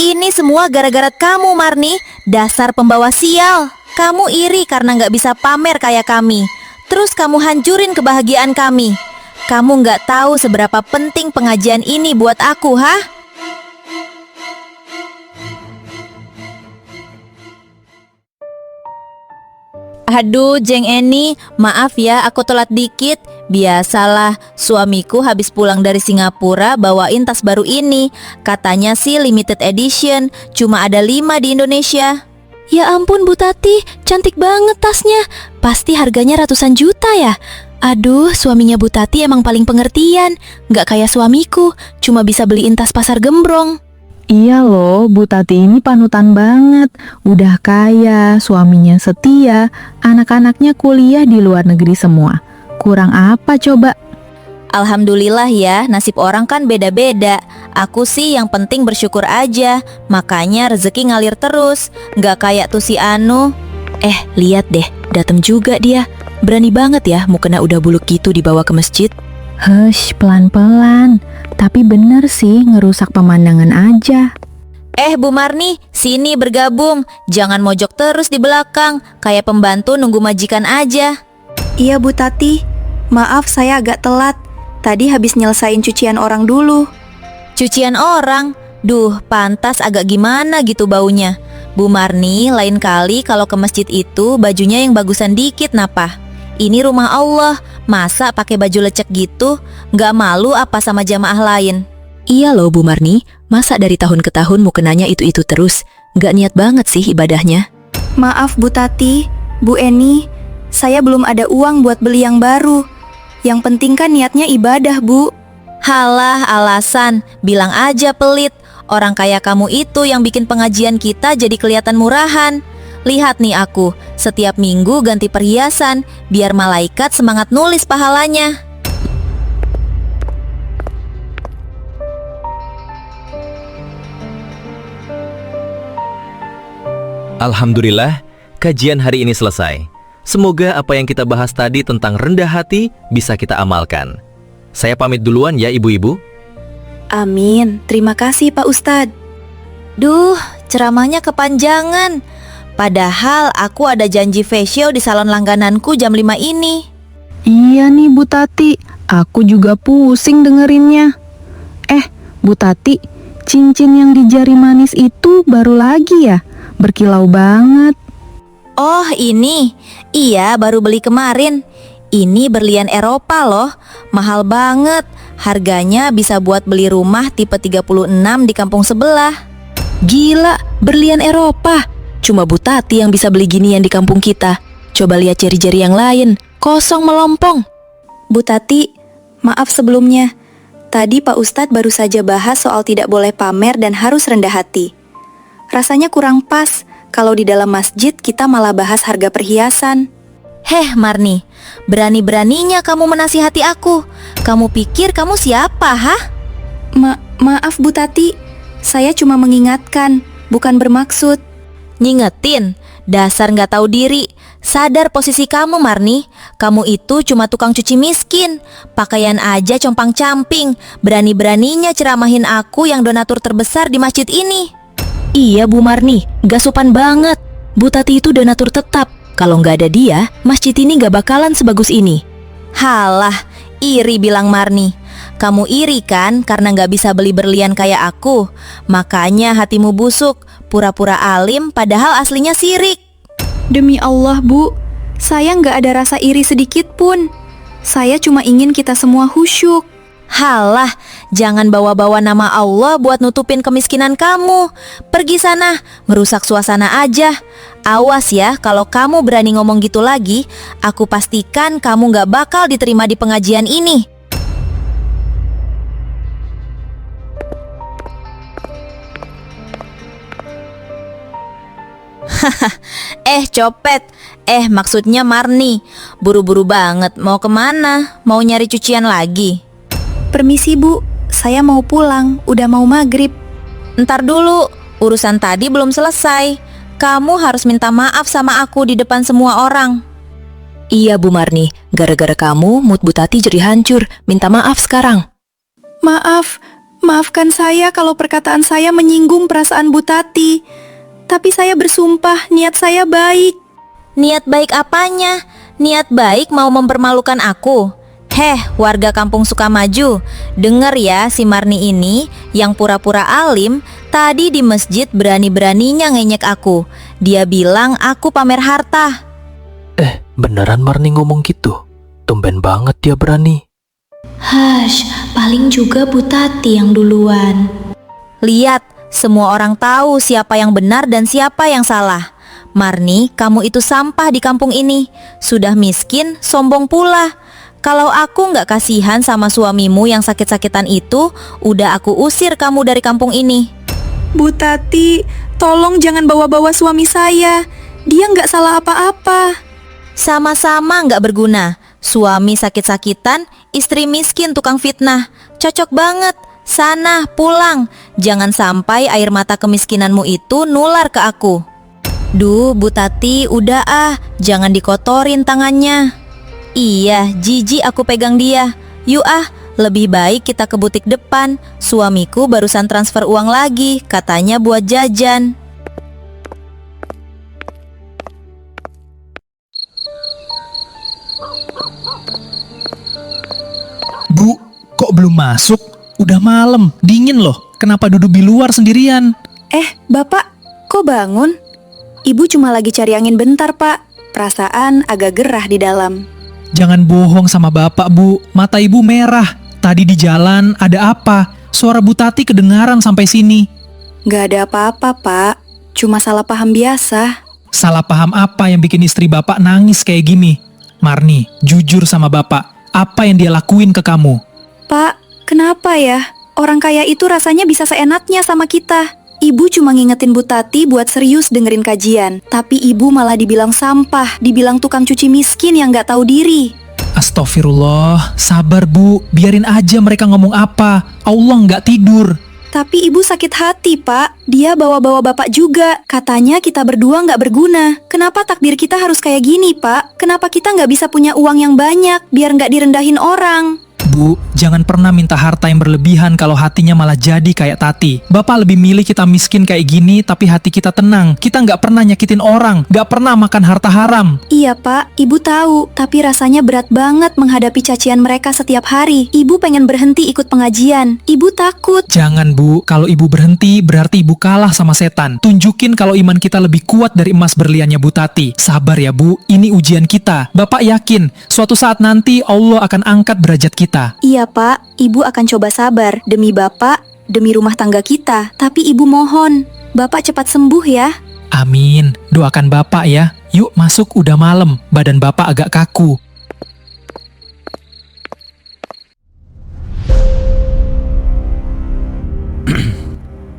Ini semua gara-gara kamu, Marni. Dasar pembawa sial. Kamu iri karena nggak bisa pamer kayak kami. Terus kamu hancurin kebahagiaan kami. Kamu nggak tahu seberapa penting pengajian ini buat aku, ha? Aduh, Jeng Eni, maaf ya aku telat dikit. Biasalah, suamiku habis pulang dari Singapura bawain tas baru ini. Katanya sih limited edition, cuma ada 5 di Indonesia. Ya ampun Bu Tati, cantik banget tasnya. Pasti harganya ratusan juta ya. Aduh, suaminya Bu Tati emang paling pengertian. Nggak kayak suamiku, cuma bisa beliin tas pasar gembrong. Iya loh, Bu Tati ini panutan banget. Udah kaya, suaminya setia, anak-anaknya kuliah di luar negeri semua. Kurang apa coba? Alhamdulillah ya, nasib orang kan beda-beda. Aku sih yang penting bersyukur aja. Makanya rezeki ngalir terus. Nggak kayak tuh si Anu. Lihat deh, dateng juga dia. Berani banget ya, mukena udah buluk gitu dibawa ke masjid. Hush, pelan-pelan. Tapi bener sih, ngerusak pemandangan aja. Bu Marni, sini bergabung. Jangan mojok terus di belakang, kayak pembantu nunggu majikan aja. Iya Bu Tati, maaf saya agak telat. Tadi habis nyelesain cucian orang dulu. Cucian orang? Duh, pantas agak gimana gitu baunya. Bu Marni, lain kali kalau ke masjid itu bajunya yang bagusan dikit napa? Ini rumah Allah, masa pakai baju lecek gitu? Nggak malu apa sama jamaah lain? Iya loh Bu Marni, masa dari tahun ke tahun mukenanya itu-itu terus? Nggak niat banget sih ibadahnya. Maaf Bu Tati, Bu Eni, saya belum ada uang buat beli yang baru. Yang penting kan niatnya ibadah Bu. Halah alasan, bilang aja pelit. Orang kayak kamu itu yang bikin pengajian kita jadi kelihatan murahan. Lihat nih aku, setiap minggu ganti perhiasan, biar malaikat semangat nulis pahalanya. Alhamdulillah, kajian hari ini selesai. Semoga apa yang kita bahas tadi tentang rendah hati bisa kita amalkan. Saya pamit duluan ya ibu-ibu. Amin, terima kasih Pak Ustadz. Duh, ceramahnya kepanjangan. Padahal aku ada janji facial di salon langgananku jam 5 ini. Iya nih Bu Tati, aku juga pusing dengerinnya. Bu Tati, cincin yang di jari manis itu baru lagi ya? Berkilau banget. Oh ini, iya baru beli kemarin. Ini berlian Eropa loh, mahal banget. Harganya bisa buat beli rumah tipe 36 di kampung sebelah. Gila, berlian Eropa. Cuma Bu Tati yang bisa beli ginian di kampung kita. Coba lihat jari-jari yang lain, kosong melompong. Bu Tati, maaf sebelumnya. Tadi Pak Ustadz baru saja bahas soal tidak boleh pamer dan harus rendah hati. Rasanya kurang pas kalau di dalam masjid kita malah bahas harga perhiasan. Marni, berani-beraninya kamu menasihati aku. Kamu pikir kamu siapa, ha? Maaf Bu Tati, saya cuma mengingatkan, bukan bermaksud. Ngingetin, dasar nggak tahu diri. Sadar posisi kamu, Marni. Kamu itu cuma tukang cuci miskin. Pakaian aja compang-camping. Berani-beraninya ceramahin aku yang donatur terbesar di masjid ini. Iya Bu Marni, gak sopan banget. Bu Tati itu donatur tetap. Kalau nggak ada dia, masjid ini nggak bakalan sebagus ini. Halah, iri bilang Marni. Kamu iri kan karena nggak bisa beli berlian kayak aku. Makanya hatimu busuk, pura-pura alim padahal aslinya sirik. Demi Allah Bu, saya nggak ada rasa iri sedikit pun. Saya cuma ingin kita semua khusyuk. Halah, jangan bawa-bawa nama Allah buat nutupin kemiskinan kamu. Pergi sana, merusak suasana aja. Awas ya, kalau kamu berani ngomong gitu lagi, aku pastikan kamu gak bakal diterima di pengajian ini. Copet. Maksudnya Marni. Buru-buru banget, mau kemana? Mau nyari cucian lagi? Permisi Bu, saya mau pulang, udah mau maghrib. Ntar dulu, urusan tadi belum selesai. Kamu harus minta maaf sama aku di depan semua orang. Iya Bu Marni, gara-gara kamu mood Bu Tati jadi hancur. Minta maaf sekarang. Maaf, Maafkan saya kalau perkataan saya menyinggung perasaan Bu Tati. Tapi saya bersumpah niat saya baik. Niat baik apanya? Niat baik mau mempermalukan aku? Heh, warga kampung Sukamaju, denger ya si Marni ini yang pura-pura alim tadi di masjid berani-beraninya ngenyek aku. Dia bilang aku pamer harta. Beneran Marni ngomong gitu? Tumben banget dia berani. Hush, paling juga Bu Tati yang duluan. Lihat, semua orang tahu siapa yang benar dan siapa yang salah. Marni, kamu itu sampah di kampung ini. Sudah miskin, sombong pula. Kalau aku nggak kasihan sama suamimu yang sakit-sakitan itu, udah aku usir kamu dari kampung ini. Bu Tati, tolong jangan bawa-bawa suami saya. Dia nggak salah apa-apa. Sama-sama nggak berguna. Suami sakit-sakitan, istri miskin tukang fitnah. Cocok banget. Sana, pulang. Jangan sampai air mata kemiskinanmu itu nular ke aku. Duh, Bu Tati, udah jangan dikotorin tangannya. Iya, jijik aku pegang dia. Yuk lebih baik kita ke butik depan. Suamiku barusan transfer uang lagi, katanya buat jajan. Bu, kok belum masuk? Udah malam, dingin loh. Kenapa duduk di luar sendirian? Bapak, kok bangun? Ibu cuma lagi cari angin bentar, Pak. Perasaan agak gerah di dalam. Jangan bohong sama bapak, Bu. Mata ibu merah. Tadi di jalan ada apa? Suara Bu Tati kedengaran sampai sini. Gak ada apa-apa, Pak. Cuma salah paham biasa. Salah paham apa yang bikin istri bapak nangis kayak gini? Marni, jujur sama bapak. Apa yang dia lakuin ke kamu? Pak, kenapa ya? Orang kaya itu rasanya bisa seenaknya sama kita. Ibu cuma ngingetin Bu Tati buat serius dengerin kajian. Tapi ibu malah dibilang sampah, dibilang tukang cuci miskin yang gak tahu diri. Astagfirullah, sabar Bu. Biarin aja mereka ngomong apa. Allah nggak tidur. Tapi ibu sakit hati, Pak. Dia bawa-bawa bapak juga. Katanya kita berdua nggak berguna. Kenapa takdir kita harus kayak gini, Pak? Kenapa kita nggak bisa punya uang yang banyak biar nggak direndahin orang? Bu, jangan pernah minta harta yang berlebihan kalau hatinya malah jadi kayak Tati. Bapak lebih milih kita miskin kayak gini tapi hati kita tenang. Kita nggak pernah nyakitin orang, nggak pernah makan harta haram. Iya, Pak. Ibu tahu. Tapi rasanya berat banget menghadapi cacian mereka setiap hari. Ibu pengen berhenti ikut pengajian. Ibu takut. Jangan Bu, kalau ibu berhenti berarti ibu kalah sama setan. Tunjukin kalau iman kita lebih kuat dari emas berliannya Bu Tati. Sabar ya Bu, ini ujian kita. Bapak yakin, suatu saat nanti Allah akan angkat derajat kita. Iya, Pak. Ibu akan coba sabar demi Bapak, demi rumah tangga kita. Tapi Ibu mohon, Bapak cepat sembuh ya. Amin, doakan Bapak ya. Yuk masuk, udah malam, badan Bapak agak kaku.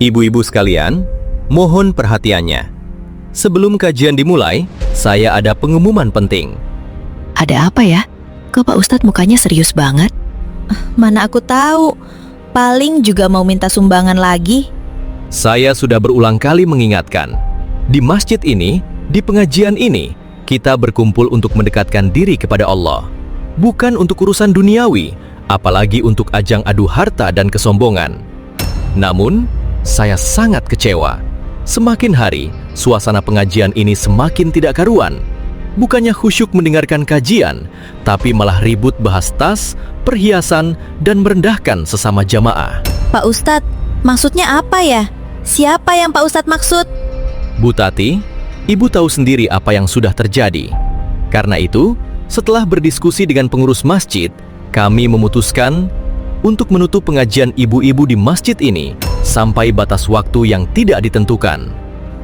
Ibu-ibu sekalian, mohon perhatiannya. Sebelum kajian dimulai, saya ada pengumuman penting. Ada apa ya? Kok Pak Ustadz mukanya serius banget? Mana aku tahu. Paling juga mau minta sumbangan lagi. Saya sudah berulang kali mengingatkan, di masjid ini, di pengajian ini, kita berkumpul untuk mendekatkan diri kepada Allah. Bukan untuk urusan duniawi, apalagi untuk ajang adu harta dan kesombongan. Namun, saya sangat kecewa. Semakin hari, suasana pengajian ini semakin tidak karuan. Bukannya khusyuk mendengarkan kajian, tapi malah ribut bahas tas, perhiasan, dan merendahkan sesama jamaah. Pak Ustadz, maksudnya apa ya? Siapa yang Pak Ustadz maksud? Bu Tati, ibu tahu sendiri apa yang sudah terjadi. Karena itu, setelah berdiskusi dengan pengurus masjid, kami memutuskan untuk menutup pengajian ibu-ibu di masjid ini sampai batas waktu yang tidak ditentukan.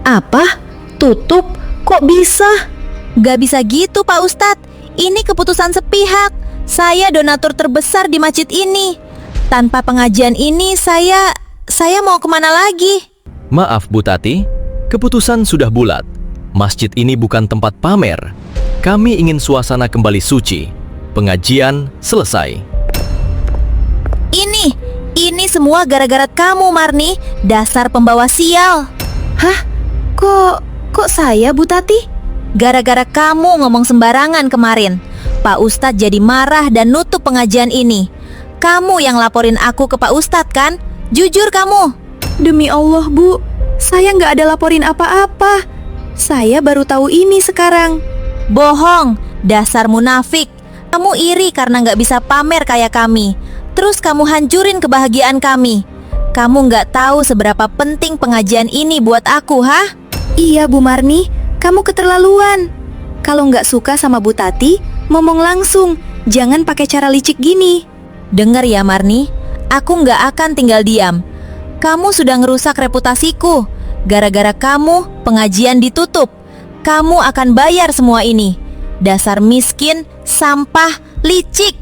Apa? Tutup? Kok bisa? Gak bisa gitu Pak Ustadz. Ini keputusan sepihak. Saya donatur terbesar di masjid ini. Tanpa pengajian ini saya mau kemana lagi? Maaf Bu Tati, keputusan sudah bulat. Masjid ini bukan tempat pamer. Kami ingin suasana kembali suci. Pengajian selesai. Ini semua gara-gara kamu Marni. Dasar pembawa sial. Hah? Kok saya, Bu Tati? Gara-gara kamu ngomong sembarangan kemarin, Pak Ustadz jadi marah dan nutup pengajian ini. Kamu yang laporin aku ke Pak Ustadz kan? Jujur kamu. Demi Allah, Bu, saya nggak ada laporin apa-apa. Saya baru tahu ini sekarang. Bohong, dasar munafik. Kamu iri karena nggak bisa pamer kayak kami. Terus kamu hancurin kebahagiaan kami. Kamu nggak tahu seberapa penting pengajian ini buat aku, hah? Iya, Bu Marni, kamu keterlaluan. Kalau nggak suka sama Bu Tati, ngomong langsung. Jangan pakai cara licik gini. Dengar ya Marni, aku nggak akan tinggal diam. Kamu sudah ngerusak reputasiku. Gara-gara kamu, pengajian ditutup. Kamu akan bayar semua ini. Dasar miskin, sampah, licik.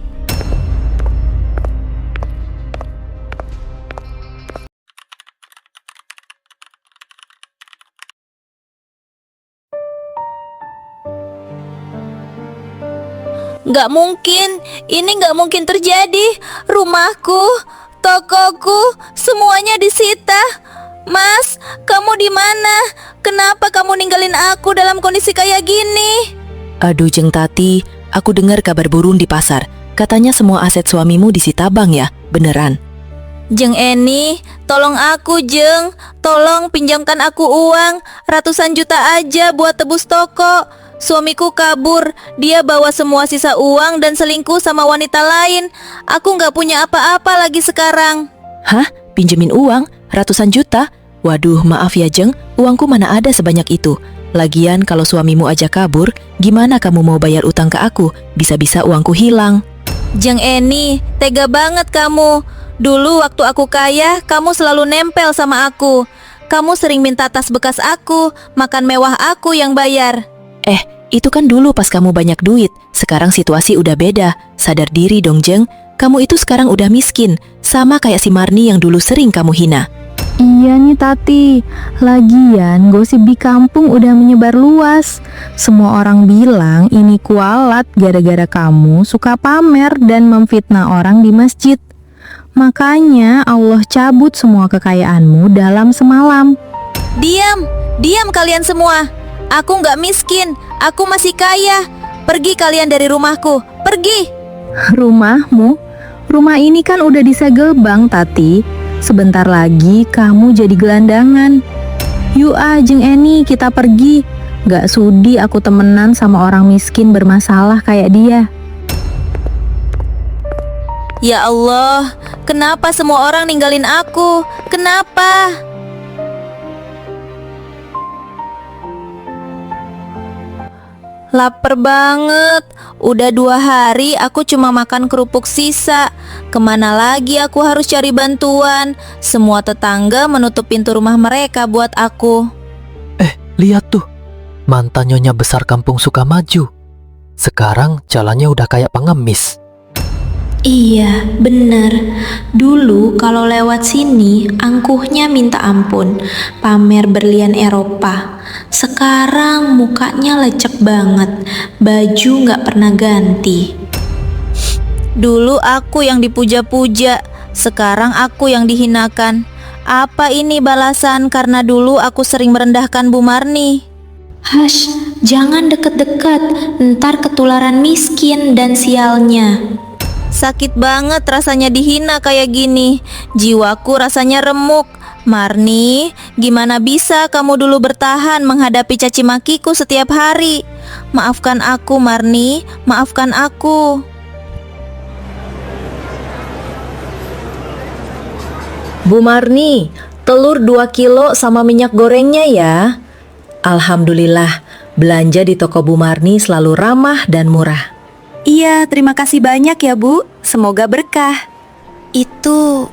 Nggak mungkin, ini nggak mungkin terjadi. Rumahku, tokoku, semuanya disita. Mas, kamu di mana? Kenapa kamu ninggalin aku dalam kondisi kayak gini? Aduh Jeng Tati, aku dengar kabar burung di pasar. Katanya semua aset suamimu disita bank ya, beneran? Jeng Eni, tolong aku Jeng. Tolong pinjamkan aku uang. Ratusan juta aja buat tebus toko. Suamiku kabur, dia bawa semua sisa uang dan selingkuh sama wanita lain. Aku nggak punya apa-apa lagi sekarang. Hah? Pinjemin uang? Ratusan juta? Waduh, maaf ya Jeng, uangku mana ada sebanyak itu. Lagian kalau suamimu aja kabur, gimana kamu mau bayar utang ke aku? Bisa-bisa uangku hilang. Jeng Eni, tega banget kamu. Dulu waktu aku kaya, kamu selalu nempel sama aku. Kamu sering minta tas bekas aku, makan mewah aku yang bayar. Itu kan dulu pas kamu banyak duit. Sekarang situasi udah beda. Sadar diri dong Jeng, kamu itu sekarang udah miskin. Sama kayak si Marni yang dulu sering kamu hina. Iya nih Tati, lagian gosip di kampung udah menyebar luas. Semua orang bilang ini kualat gara-gara kamu suka pamer dan memfitnah orang di masjid. Makanya Allah cabut semua kekayaanmu dalam semalam. Diam kalian semua. Aku nggak miskin, aku masih kaya. Pergi kalian dari rumahku, pergi. Rumahmu? Rumah ini kan udah disegel Bang Tati. Sebentar lagi kamu jadi gelandangan. Yuk Jeng Eni, kita pergi. Gak sudi aku temenan sama orang miskin bermasalah kayak dia. Ya Allah, kenapa semua orang ninggalin aku? Kenapa? Lapar banget. Udah 2 hari aku cuma makan kerupuk sisa. Kemana lagi aku harus cari bantuan? Semua tetangga menutup pintu rumah mereka buat aku. Lihat tuh, mantan nyonya besar kampung Sukamaju. Sekarang jalannya udah kayak pengemis. Iya, bener. Dulu kalau lewat sini, angkuhnya minta ampun, pamer berlian Eropa. Sekarang mukanya lecek banget, baju nggak pernah ganti. Dulu aku yang dipuja-puja, sekarang aku yang dihinakan. Apa ini balasan karena dulu aku sering merendahkan Bu Marni? Hush, jangan deket-deket, ntar ketularan miskin dan sialnya. Sakit banget rasanya dihina kayak gini. Jiwaku rasanya remuk. Marni, gimana bisa kamu dulu bertahan menghadapi caci makiku setiap hari? Maafkan aku Marni, maafkan aku. Bu Marni, telur 2 kilo sama minyak gorengnya ya. Alhamdulillah, belanja di toko Bu Marni selalu ramah dan murah. Iya, terima kasih banyak ya Bu. Semoga berkah. Itu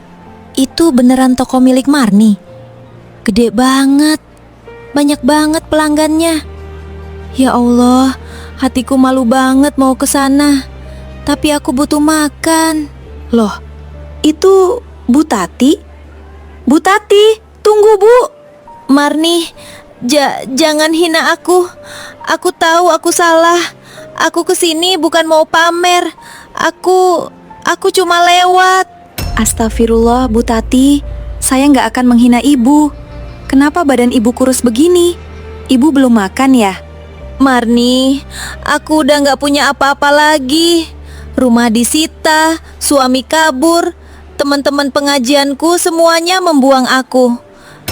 beneran toko milik Marni. Gede banget. Banyak banget pelanggannya. Ya Allah, hatiku malu banget mau ke sana. Tapi aku butuh makan. Loh, itu Bu Tati? Bu Tati, tunggu Bu. Marni, jangan hina aku. Aku tahu aku salah. Aku kesini bukan mau pamer. Aku cuma lewat. Astagfirullah Bu Tati, saya nggak akan menghina Ibu. Kenapa badan Ibu kurus begini? Ibu belum makan ya? Marni, aku udah nggak punya apa-apa lagi. Rumah disita, suami kabur. Teman-teman pengajianku semuanya membuang aku.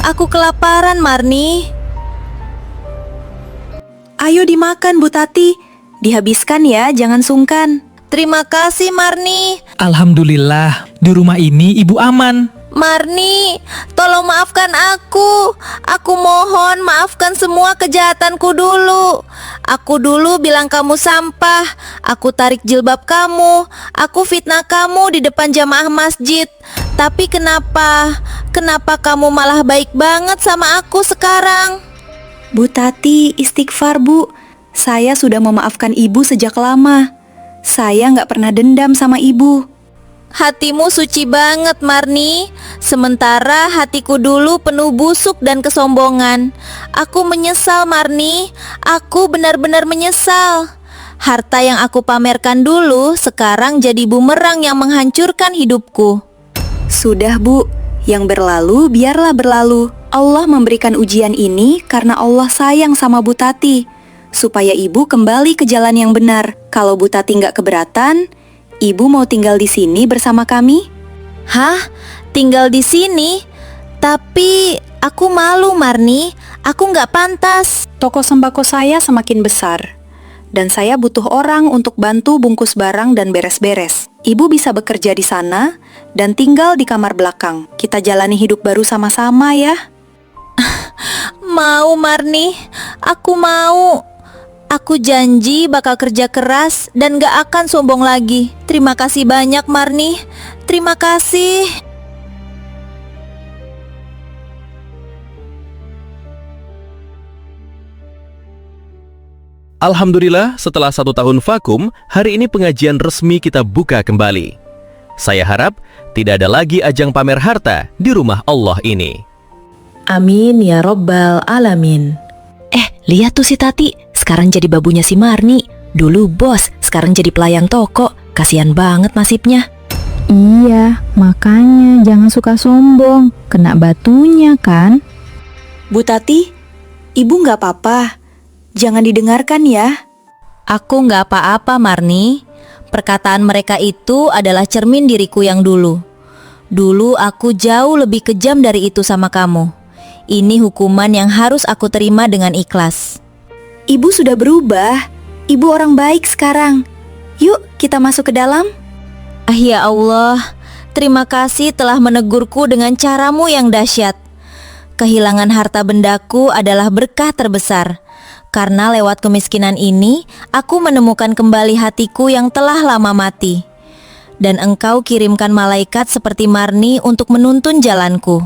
Aku kelaparan, Marni. Ayo dimakan, Bu Tati. Dihabiskan ya, jangan sungkan. Terima kasih, Marni. Alhamdulillah, di rumah ini ibu aman. Marni, tolong maafkan aku. Aku mohon maafkan semua kejahatanku dulu. Aku dulu bilang kamu sampah. Aku tarik jilbab kamu. Aku fitnah kamu di depan jamaah masjid. Tapi kenapa kamu malah baik banget sama aku sekarang? Bu Tati, istighfar Bu. Saya sudah memaafkan Ibu sejak lama. Saya nggak pernah dendam sama Ibu. Hatimu suci banget, Marni. Sementara hatiku dulu penuh busuk dan kesombongan. Aku menyesal, Marni. Aku benar-benar menyesal. Harta yang aku pamerkan dulu sekarang jadi bumerang yang menghancurkan hidupku. Sudah Bu, yang berlalu biarlah berlalu. Allah memberikan ujian ini karena Allah sayang sama Bu Tati, supaya Ibu kembali ke jalan yang benar. Kalau Bu Tati nggak keberatan, Ibu mau tinggal di sini bersama kami? Hah? Tinggal di sini? Tapi aku malu, Marni. Aku nggak pantas. Toko sembako saya semakin besar, dan saya butuh orang untuk bantu bungkus barang dan beres-beres. Ibu bisa bekerja di sana dan tinggal di kamar belakang. Kita jalani hidup baru sama-sama ya. Mau, Marni. Aku mau. Aku janji bakal kerja keras dan gak akan sombong lagi. Terima kasih banyak, Marni. Terima kasih. Alhamdulillah, setelah 1 tahun vakum, hari ini pengajian resmi kita buka kembali. Saya harap tidak ada lagi ajang pamer harta di rumah Allah ini. Amin ya robbal alamin. Lihat tuh si Tati, sekarang jadi babunya si Marni. Dulu bos, sekarang jadi pelayan toko. Kasian banget nasibnya. Iya, makanya jangan suka sombong, kena batunya kan? Bu Tati, Ibu nggak apa-apa. Jangan didengarkan ya. Aku gak apa-apa, Marni. Perkataan mereka itu adalah cermin diriku yang dulu. Dulu aku jauh lebih kejam dari itu sama kamu. Ini hukuman yang harus aku terima dengan ikhlas. Ibu sudah berubah. Ibu orang baik sekarang. Yuk, kita masuk ke dalam. Ya Allah, terima kasih telah menegurku dengan caramu yang dahsyat. Kehilangan harta bendaku adalah berkah terbesar. Karena lewat kemiskinan ini, aku menemukan kembali hatiku yang telah lama mati. Dan Engkau kirimkan malaikat seperti Marni untuk menuntun jalanku.